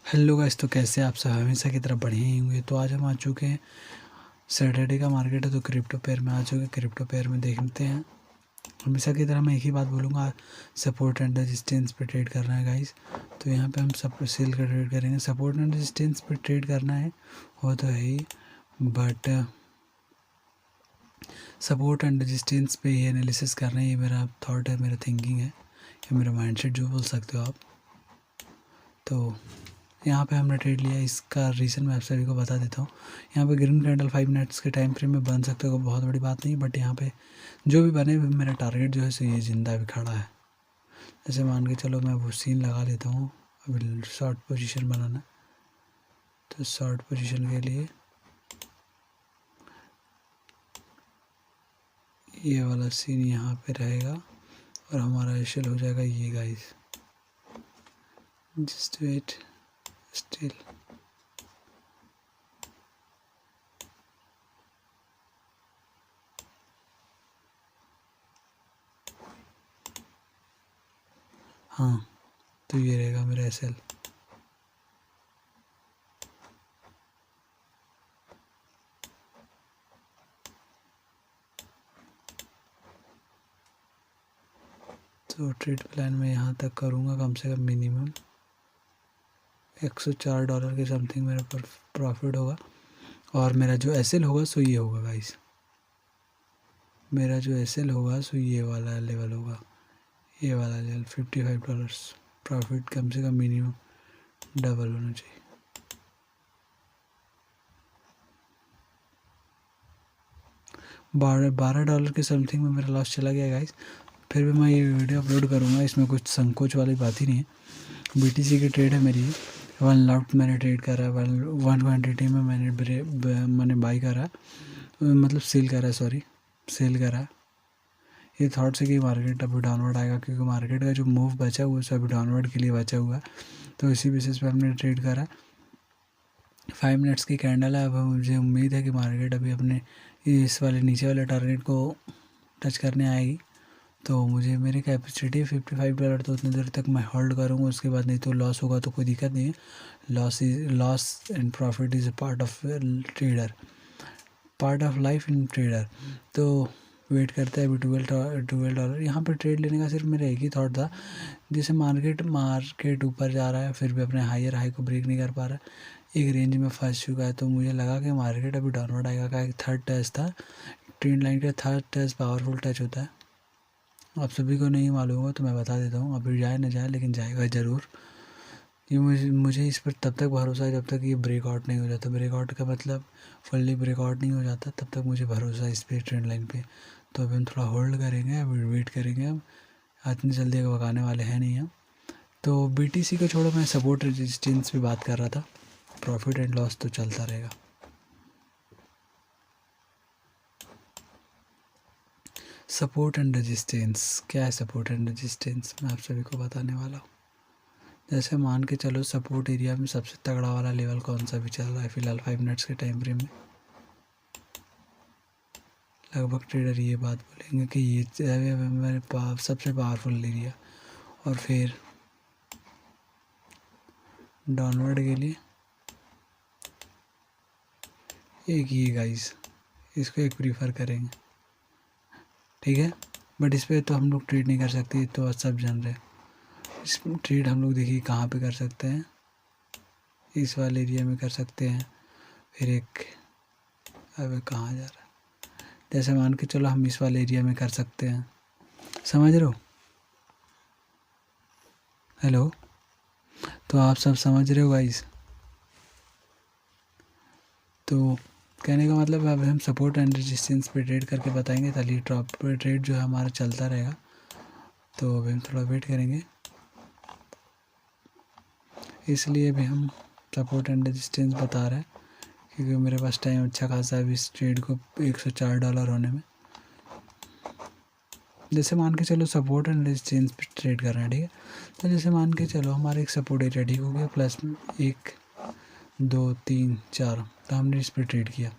Hello guys, तो कैसे आप सब हमेशा की तरह बढ़िया ही होंगे। तो आज हम आ चुके हैं, सैटरडे का मार्केट है तो क्रिप्टो पेयर में आ चुके हैं। क्रिप्टो पेयर में देखते हैं। हमेशा की तरह मैं एक ही बात बोलूँगा, सपोर्ट एंड रेजिस्टेंस पे ट्रेड करना है गाइस। तो यहाँ पे हम सब सेल का ट्रेड करेंगे। सपोर्ट एंड रेजिस्टेंस पे ट्रेड करना है वो तो है ही, बट सपोर्ट एंड रेजिस्टेंस पे ये एनालिसिस करना है, ये मेरा थॉट है, मेरा थिंकिंग है, या मेरा माइंडसेट जो बोल सकते हो आप। तो यहाँ पे हमने ट्रेड लिया, इसका रीज़न मैं आप सभी को बता देता हूँ। यहाँ पे ग्रीन कैंडल 5 मिनट्स के टाइम फ्रेम में बन सकते हो, बहुत बड़ी बात नहीं, बट यहाँ पे जो भी बने मेरा टारगेट जो है सो ये जिंदा भी खड़ा है। जैसे मान के चलो मैं वो सीन लगा लेता हूँ, अभी शॉर्ट पोजीशन बनाना। तो शॉर्ट पोजीशन के लिए ये वाला सीन यहाँ पे रहेगा और हमारा एशल हो जाएगा ये गाइस। जस्ट वेट, स्टिल हाँ, तो ये रहेगा मेरा एसएल। तो ट्रेड प्लान में यहाँ तक करूँगा, कम से कम मिनिमम $104 के समथिंग मेरा प्रॉफिट होगा। और मेरा जो एसएल होगा सो ये होगा गाइस, मेरा जो एसएल होगा सो ये वाला लेवल होगा, ये वाला लेवल $55। प्रॉफिट कम से कम मिनिमम डबल होना चाहिए। $12 के समथिंग में मेरा लॉस चला गया गाइस। फिर भी मैं ये वीडियो अपलोड करूँगा, इसमें कुछ संकोच वाली बात ही नहीं है। बीटीसी की ट्रेड है मेरी, 1 लॉट मैंने ट्रेड करा है, 1 क्वान्टिटी में मैंने बाई करा, मतलब सेल करा, सॉरी सेल करा। ये थॉट से कि मार्केट अभी डाउनवर्ड आएगा, क्योंकि मार्केट का जो मूव बचा हुआ है सब डाउनवर्ड के लिए बचा हुआ है। तो इसी बेसिस पे हमने ट्रेड करा। 5 मिनट्स की कैंडल है। अब मुझे उम्मीद है कि मार्केट अभी अपने इस वाले नीचे वाले टारगेट को टच करने आएगी। तो मुझे मेरी कैपेसिटी $55, तो उतनी देर तक मैं होल्ड करूँगा। उसके बाद नहीं तो लॉस होगा तो कोई दिक्कत नहीं है। Loss and profit is a part of trader, part of life in trader. तो वेट करते हैं अभी $12। यहाँ पर ट्रेड लेने का सिर्फ मेरा एक ही थॉट था, जैसे मार्केट ऊपर जा रहा है फिर भी अपने हायर हाई को ब्रेक नहीं कर पा रहा है, एक रेंज में फंस चुका है। तो मुझे लगा कि मार्केट अभी डाउनवर्ड आएगा का एक थर्ड टच था, ट्रेंड लाइन का थर्ड टच पावरफुल टच होता है। आप सभी को नहीं मालूम होगा तो मैं बता देता हूँ, अभी जाए ना जाए लेकिन जाएगा ज़रूर। ये मुझे इस पर तब तक भरोसा है जब तक ये ब्रेकआउट नहीं हो जाता। ब्रेकआउट का मतलब फुल्ली ब्रेकआउट नहीं हो जाता, तब तक मुझे भरोसा है इस पर, ट्रेंड लाइन पे। तो अभी हम थोड़ा होल्ड करेंगे, अभी वेट करेंगे। हम इतनी जल्दी भगाने वाले हैं नहीं हम। तो बीटीसी को छोड़ो, मैं सपोर्ट रेजिस्टेंस पे बात कर रहा था। प्रॉफिट एंड लॉस तो चलता रहेगा। सपोर्ट एंड रेजिस्टेंस क्या है? सपोर्ट एंड रेजिस्टेंस मैं आप सभी को बताने वाला हूँ। जैसे मान के चलो सपोर्ट एरिया में सबसे तगड़ा वाला लेवल कौन सा भी चल रहा है फिलहाल 5 मिनट्स के टाइम फ्रेम में। लगभग ट्रेडर ये बात बोलेंगे कि ये मेरे सबसे पावरफुल एरिया। और फिर डाउनवर्ड के लिए एक ये गाइस, इसको एक प्रीफर करेंगे, ठीक है। बट इस पर तो हम लोग ट्रेड नहीं कर सकते, तो सब जान रहे हैं। इस ट्रेड हम लोग देखिए कहाँ पे कर सकते हैं, इस वाले एरिया में कर सकते हैं। फिर एक, अब कहाँ जा रहा है, जैसे मान के चलो हम इस वाले एरिया में कर सकते हैं, समझ रहे हो? हेलो, तो आप सब समझ रहे हो गाइस? तो कहने का मतलब अब हम सपोर्ट एंड रेजिस्टेंस पे ट्रेड करके बताएंगे, ताकि टॉप पे ट्रेड जो है हमारा चलता रहेगा। तो अभी हम थोड़ा वेट करेंगे, इसलिए भी हम सपोर्ट एंड रेजिस्टेंस बता रहे हैं, क्योंकि मेरे पास टाइम अच्छा खासा है इस ट्रेड को $104 होने में। जैसे मान के चलो सपोर्ट एंड रेजिस्टेंस पे ट्रेड कर रहे हैं, ठीक है। तो जैसे मान के चलो हमारा एक सपोर्ट एरिया ठीक हो गया, प्लस 1 2 3 4, तो हमने इस पर ट्रेड किया।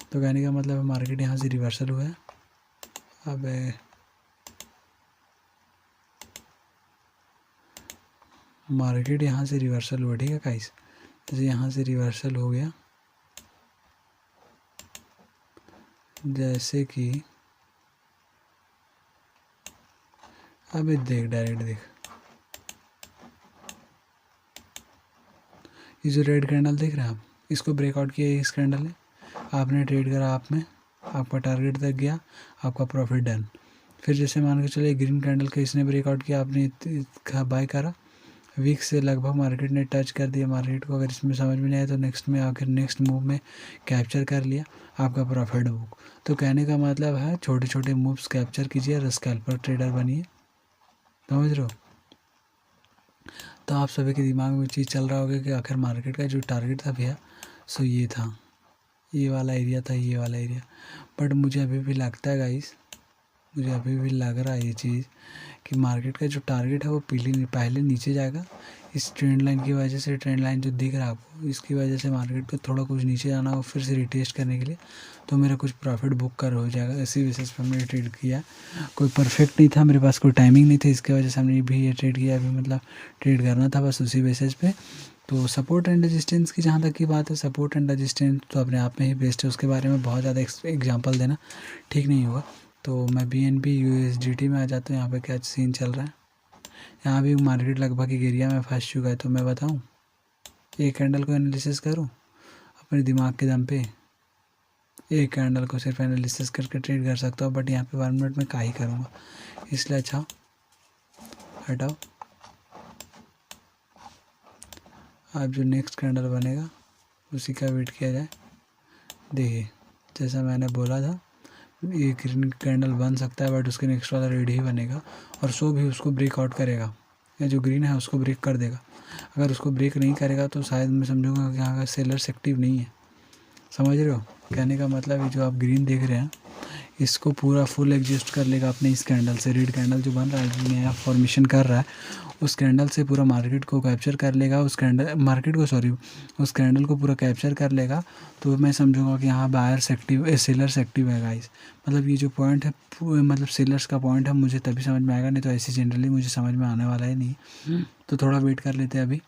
तो कहने का मतलब मार्केट यहाँ से रिवर्सल हुआ है। अब मार्केट यहाँ से रिवर्सल हुआ, ठीक है गाइस। जैसे यहाँ से रिवर्सल हो गया, जैसे कि अबे देख डायरेक्ट देख, ये जो रेड कैंडल देख रहे हैं आप, इसको ब्रेकआउट किया, इस कैंडल ने आपने ट्रेड करा, आप में आपका टारगेट तक गया, आपका प्रॉफिट डन। फिर जैसे मान के चलिए ग्रीन कैंडल का इसने ब्रेकआउट किया, आपने बाय करा, वीक से लगभग मार्केट ने टच कर दिया मार्केट को, अगर इसमें समझ में नहीं आया तो नेक्स्ट में आकर नेक्स्ट मूव में कैप्चर कर लिया आपका प्रॉफिट बुक। तो कहने का मतलब है छोटे छोटे मूव्स कैप्चर कीजिए और स्कैल्पर ट्रेडर बनिए, समझ रहे हो। तो आप सभी के दिमाग में चीज़ चल रहा होगा कि आखिर मार्केट का जो टारगेट था भैया, सो ये था, ये वाला एरिया था, ये वाला एरिया। बट मुझे अभी भी लगता है गाइस, मुझे अभी भी लग रहा है ये चीज़ कि मार्केट का जो टारगेट है वो पहले नीचे जाएगा, इस ट्रेंड लाइन की वजह से, ट्रेंड लाइन जो दिख रहा है आपको, इसकी वजह से मार्केट को थोड़ा कुछ नीचे जाना हो फिर से रिटेस्ट करने के लिए, तो मेरा कुछ प्रॉफिट बुक कर हो जाएगा। इसी बेसिस पर मैंने ट्रेड किया, कोई परफेक्ट नहीं था, मेरे पास कोई टाइमिंग नहीं थी, इसकी वजह से हमने भी ये ट्रेड किया। अभी मतलब ट्रेड करना था बस उसी बेसिस पे। तो सपोर्ट एंड रेजिस्टेंस की जहाँ तक की बात है, सपोर्ट एंड रेजिस्टेंस तो अपने आप में ही बेस्ट है, उसके बारे में बहुत ज़्यादा एग्जांपल देना ठीक नहीं होगा। तो मैं BNB USDT में आ जाता हूँ। यहाँ पे क्या सीन चल रहा है, यहाँ भी मार्केट लगभग एक एरिया में फंस चुका है। तो मैं बताऊँ, एक कैंडल को एनालिसिस करूँ अपने दिमाग के दम पे, एक कैंडल को सिर्फ एनालिसिस करके ट्रेड कर सकता हूँ, बट यहाँ पे 1 मिनट में क्या ही करूँगा, इसलिए अच्छा हटाओ। अब जो नेक्स्ट कैंडल बनेगा उसी का वेट किया जाए। देखिए जैसा मैंने बोला था, ये ग्रीन कैंडल बन सकता है बट उसके नेक्स्ट वाला रेड ही बनेगा, और सो भी उसको ब्रेकआउट करेगा, या जो ग्रीन है उसको ब्रेक कर देगा। अगर उसको ब्रेक नहीं करेगा तो शायद मैं समझूंगा कि यहाँ का सेलर्स एक्टिव नहीं है, समझ रहे हो। कहने का मतलब है जो आप ग्रीन देख रहे हैं इसको पूरा फुल एग्जिस्ट कर लेगा अपने इस कैंडल से, रेड कैंडल जो बन रहा है, नया फॉर्मेशन कर रहा है, उस कैंडल से पूरा मार्केट को कैप्चर कर लेगा, उस कैंडल को पूरा कैप्चर कर लेगा। तो मैं समझूंगा कि यहाँ बायर्स एक्टिव, सेलर्स एक्टिव है गाइस। मतलब ये जो पॉइंट है, मतलब सेलर्स का पॉइंट है, मुझे तभी समझ में आएगा, नहीं तो ऐसे जनरली मुझे समझ में आने वाला ही नहीं। तो थोड़ा वेट कर लेते हैं अभी।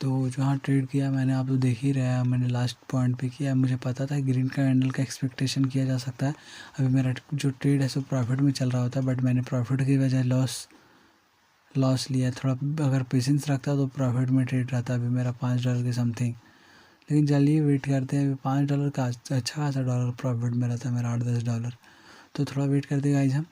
तो जहाँ ट्रेड किया मैंने, आप तो देख ही रहा है, मैंने लास्ट पॉइंट पे किया, मुझे पता था ग्रीन कैंडल का एक्सपेक्टेशन किया जा सकता है। अभी मेरा जो ट्रेड है सो प्रॉफिट में चल रहा होता है, बट मैंने प्रॉफिट की वजह लॉस लिया। थोड़ा अगर पेशेंस रखता तो प्रॉफिट में ट्रेड रहता अभी मेरा $5 के समथिंग। लेकिन चलिए वेट करते हैं, अभी $5 का अच्छा खासा डॉलर प्रॉफिट में रहता है मेरा, $8-10। तो थोड़ा वेट करते गाइस हम।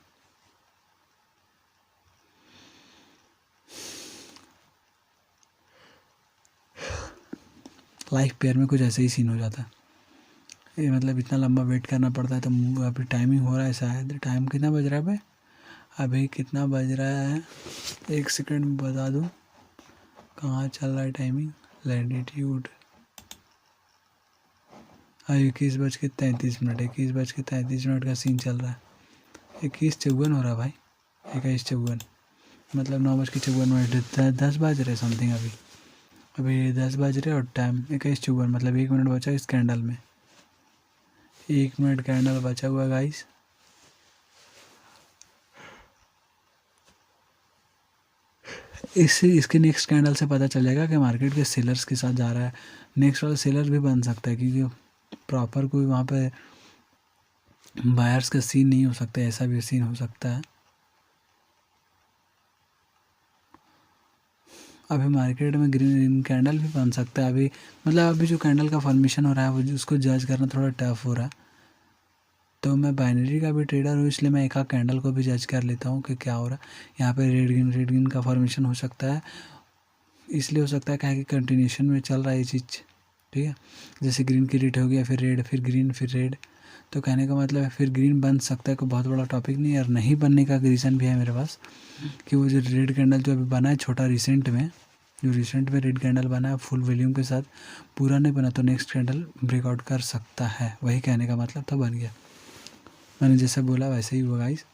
लाइफ पेयर में कुछ ऐसे ही सीन हो जाता है, ये मतलब इतना लंबा वेट करना पड़ता है। तो अभी टाइमिंग हो रहा है शायद, टाइम कितना बज रहा है भाई, अभी कितना बज रहा है, 1 सेकंड में बता दूँ कहाँ चल रहा है टाइमिंग। लैटिट्यूड 21:33, 21:33 का सीन चल रहा है। 21:54 हो रहा है भाई, 21:54 मतलब 9:54, 10 बज रहे समथिंग। अभी 10 बज रहे और टाइम 21:54, मतलब 1 मिनट बचा इस कैंडल में, 1 मिनट कैंडल बचा हुआ गाइस। इसके नेक्स्ट कैंडल से पता चल जाएगा कि मार्केट के सेलर्स के साथ जा रहा है। नेक्स्ट वाला सेलर भी बन सकता है, क्योंकि प्रॉपर कोई वहाँ पे बायर्स का सीन नहीं हो सकता, ऐसा भी सीन हो सकता है। अभी मार्केट में ग्रीन कैंडल भी बन सकता है अभी, मतलब अभी जो कैंडल का फॉर्मेशन हो रहा है वो उसको जज करना थोड़ा टफ हो रहा है। तो मैं बाइनरी का भी ट्रेडर हूँ, इसलिए मैं एक आध कैंडल को भी जज कर लेता हूँ कि क्या हो रहा है। यहाँ पे रेड ग्रीन का फॉर्मेशन हो सकता है, इसलिए हो सकता है क्या कि कंटिन्यूशन में चल रहा है ये चीज़, ठीक है। जैसे ग्रीन की रेड हो गया, फिर रेड, फिर ग्रीन, फिर रेड। तो कहने का मतलब है फिर ग्रीन बन सकता है, कोई बहुत बड़ा टॉपिक नहीं है। और नहीं बनने का रीज़न भी है मेरे पास, कि वो जो रेड कैंडल जो अभी बना है छोटा रिसेंट में रेड कैंडल बना है फुल वॉल्यूम के साथ, पूरा नहीं बना, तो नेक्स्ट कैंडल ब्रेकआउट कर सकता है, वही कहने का मतलब था, बन गया। मैंने जैसे बोला वैसे ही हुआ गाइस।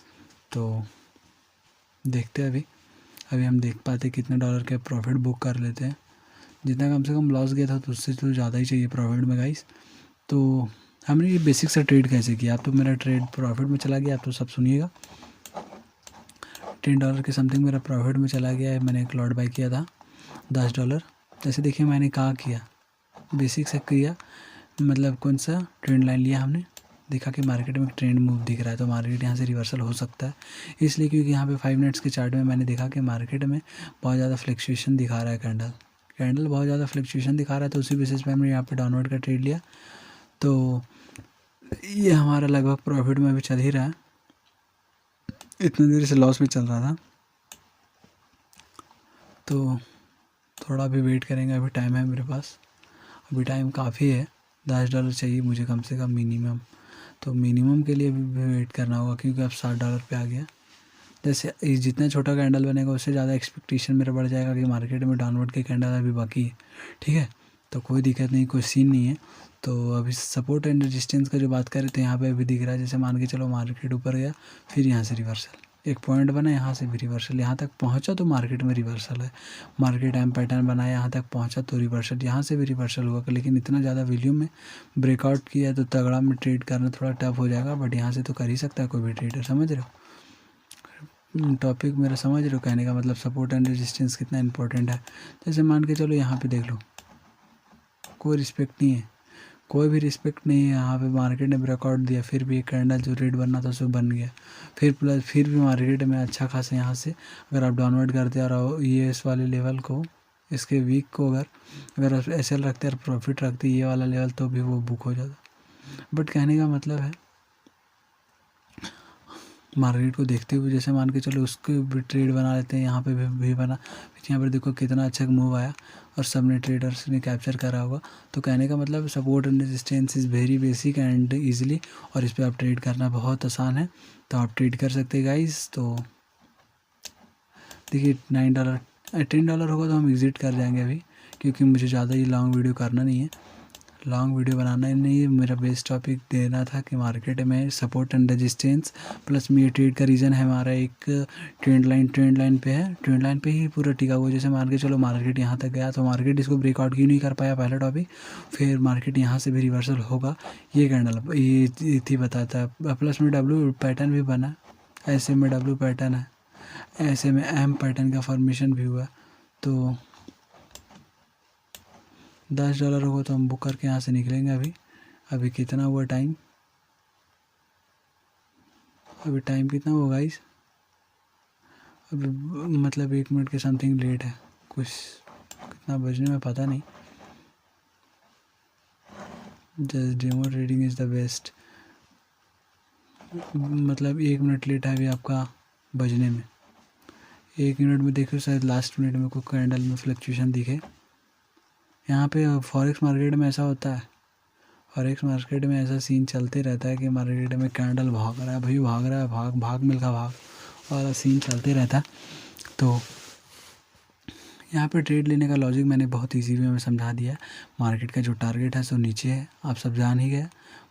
तो देखते हैं अभी हम देख पाते कितने डॉलर के प्रॉफिट बुक कर लेते हैं। जितना कम से कम लॉस गया था तो उससे तो ज़्यादा ही चाहिए प्रॉफिट में गाइस। तो हमने ये बेसिक सा ट्रेड कैसे किया, अब तो मेरा ट्रेड प्रॉफिट में चला गया, आप तो सब सुनिएगा। $10 के समथिंग मेरा प्रॉफिट में चला गया है। मैंने एक लॉट बाई किया था $10, जैसे देखिए मैंने कहा किया, बेसिक से किया, मतलब कौन सा ट्रेंड लाइन लिया हमने, देखा कि मार्केट में ट्रेंड मूव दिख रहा है तो मार्केट यहाँ से रिवर्सल हो सकता है, इसलिए क्योंकि यहाँ पे 5 मिनट्स के चार्ट में मैंने देखा कि मार्केट में बहुत ज़्यादा फ्लक्चुएशन दिखा रहा है, कैंडल बहुत ज़्यादा फ्लक्चुएशन दिखा रहा है, तो उसी बेसिस पे हमने यहाँ पे डाउनवर्ड का ट्रेड लिया। तो ये हमारा लगभग प्रॉफिट में अभी चल ही रहा है, इतनी देर से लॉस में चल रहा था, तो थोड़ा अभी वेट करेंगे, अभी टाइम है मेरे पास, अभी टाइम काफ़ी है, $10 चाहिए मुझे कम से कम मिनिमम, तो मिनिमम के लिए भी वेट करना होगा क्योंकि अब $60 पे आ गया। जैसे जितना छोटा कैंडल बनेगा उससे ज़्यादा एक्सपेक्टेशन मेरा बढ़ जाएगा कि मार्केट में डाउनवर्ड के कैंडल अभी बाकी है, ठीक है, तो कोई दिक्कत नहीं, कोई सीन नहीं है। तो अभी सपोर्ट एंड रेजिस्टेंस का जो बात करें तो यहाँ पे अभी दिख रहा है, जैसे मान के चलो मार्केट ऊपर गया, फिर यहाँ से रिवर्सल, एक पॉइंट बना, यहाँ से भी रिवर्सल, यहाँ तक पहुँचा तो मार्केट में रिवर्सल है, मार्केट एम पैटर्न बनाया, यहाँ तक पहुँचा तो रिवर्सल, यहाँ से भी रिवर्सल हुआ, लेकिन इतना ज़्यादा वॉल्यूम में ब्रेकआउट किया तो तगड़ा में ट्रेड करना थोड़ा टफ हो जाएगा, बट यहाँ से तो कर ही सकता है कोई भी ट्रेडर, समझ रहे हो टॉपिक मेरा, समझ रहे हो कहने का मतलब, सपोर्ट एंड रेजिस्टेंस कितना इंपॉर्टेंट है। जैसे मान के चलो यहाँ पे देख लो, कोई रिस्पेक्ट नहीं है, कोई भी रिस्पेक्ट नहीं है, यहाँ पे मार्केट ने ब्रेकआउट दिया, फिर भी एक कैंडल जो रेड बनना था उसको बन गया, फिर प्लस फिर भी मार्केट में अच्छा खासा यहाँ से अगर आप डाउनवर्ड करते और ये इस वाले लेवल को, इसके वीक को अगर आप एसएल रखते और प्रॉफिट रखते ये वाला लेवल, तो भी वो बुक हो जाता। बट कहने का मतलब है मार्केट को देखते हुए, जैसे मान के चलो उसको भी ट्रेड बना लेते हैं, यहाँ पे भी बना, फिर यहाँ पर देखो कितना अच्छा मूव आया और सब ने ट्रेडर्स ने कैप्चर करा होगा। तो कहने का मतलब support and resistance is very basic and easily, और इस पर आप ट्रेड करना बहुत आसान है, तो आप ट्रेड कर सकते हैं गाइस। तो देखिए $9 $10 होगा तो हम एग्ज़िट कर जाएंगे अभी, क्योंकि मुझे ज़्यादा ही लॉन्ग वीडियो करना नहीं है, लॉन्ग वीडियो बनाना ही नहीं है, मेरा बेस्ट टॉपिक देना था कि मार्केट में सपोर्ट एंड रेजिस्टेंस प्लस में ये ट्रेड का रीज़न है हमारा एक ट्रेंड लाइन पे है, ट्रेंड लाइन पे ही पूरा टिका हुआ। जैसे मान के चलो मार्केट यहाँ तक गया तो मार्केट इसको ब्रेकआउट क्यों नहीं कर पाया, पहला टॉपिक, फिर मार्केट यहाँ से भी रिवर्सल होगा, ये कैंडल ये थी बताता है, प्लस में डब्ल्यू पैटर्न भी बना, ऐसे में डब्ल्यू पैटर्न है, ऐसे में एम पैटर्न का फॉर्मेशन भी हुआ। तो $10 होगा तो हम बुक करके यहाँ से निकलेंगे। अभी कितना हुआ टाइम, अभी टाइम कितना हुआ गाइस, अभी मतलब 1 मिनट के समथिंग लेट है, कुछ कितना बजने में पता नहीं, just demo trading is the best, मतलब 1 मिनट लेट है अभी आपका बजने में, 1 मिनट में देखो शायद लास्ट मिनट में कोई कैंडल में फ्लक्चुएशन दिखे। यहाँ पे फॉरेक्स मार्केट में ऐसा होता है, फॉरेक्स मार्केट में ऐसा सीन चलते रहता है कि मार्केट में कैंडल भाग रहा है, भाई भाग रहा है, भाग मिल्खा भाग वाला सीन चलते रहता है। तो यहाँ पे ट्रेड लेने का लॉजिक मैंने बहुत ईजी वे में समझा दिया है। मार्केट का जो टारगेट है सो नीचे है, आप सब जान ही गए,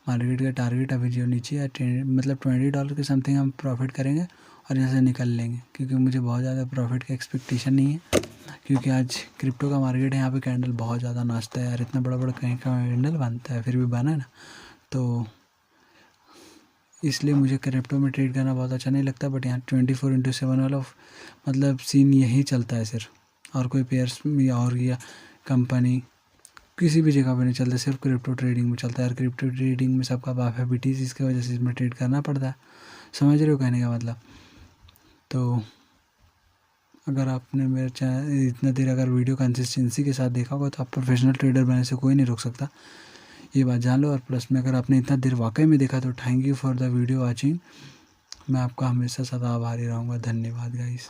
मार्केट का टारगेट अभी जो नीचे है, मतलब $20 के समथिंग हम प्रॉफिट करेंगे और यहाँ से निकल लेंगे, क्योंकि मुझे बहुत ज़्यादा प्रॉफिट का एक्सपेक्टेशन नहीं है, क्योंकि आज क्रिप्टो का मार्केट है, यहाँ पे कैंडल बहुत ज़्यादा नाचता है यार, इतना बड़ा बड़ा कहीं का कैंडल बनता है, फिर भी बना ना, तो इसलिए मुझे क्रिप्टो में ट्रेड करना बहुत अच्छा नहीं लगता। बट यहाँ 24/7 वाला मतलब सीन यही चलता है सिर्फ, और कोई पेयर्स और या कंपनी किसी भी जगह पर नहीं चलता, सिर्फ क्रिप्टो ट्रेडिंग में चलता है, और क्रिप्टो ट्रेडिंग में सबका बाप है BTC, इसकी वजह से इसमें ट्रेड करना पड़ता है, समझ रहे हो कहने का मतलब। तो अगर आपने मेरे चैनल इतना देर अगर वीडियो कंसिस्टेंसी के साथ देखा होगा तो आप प्रोफेशनल ट्रेडर बनने से कोई नहीं रोक सकता, ये बात जान लो। और प्लस में अगर आपने इतना देर वाकई में देखा तो thank you for the video watching, मैं आपका हमेशा सदा आभारी रहूँगा, धन्यवाद गाइस।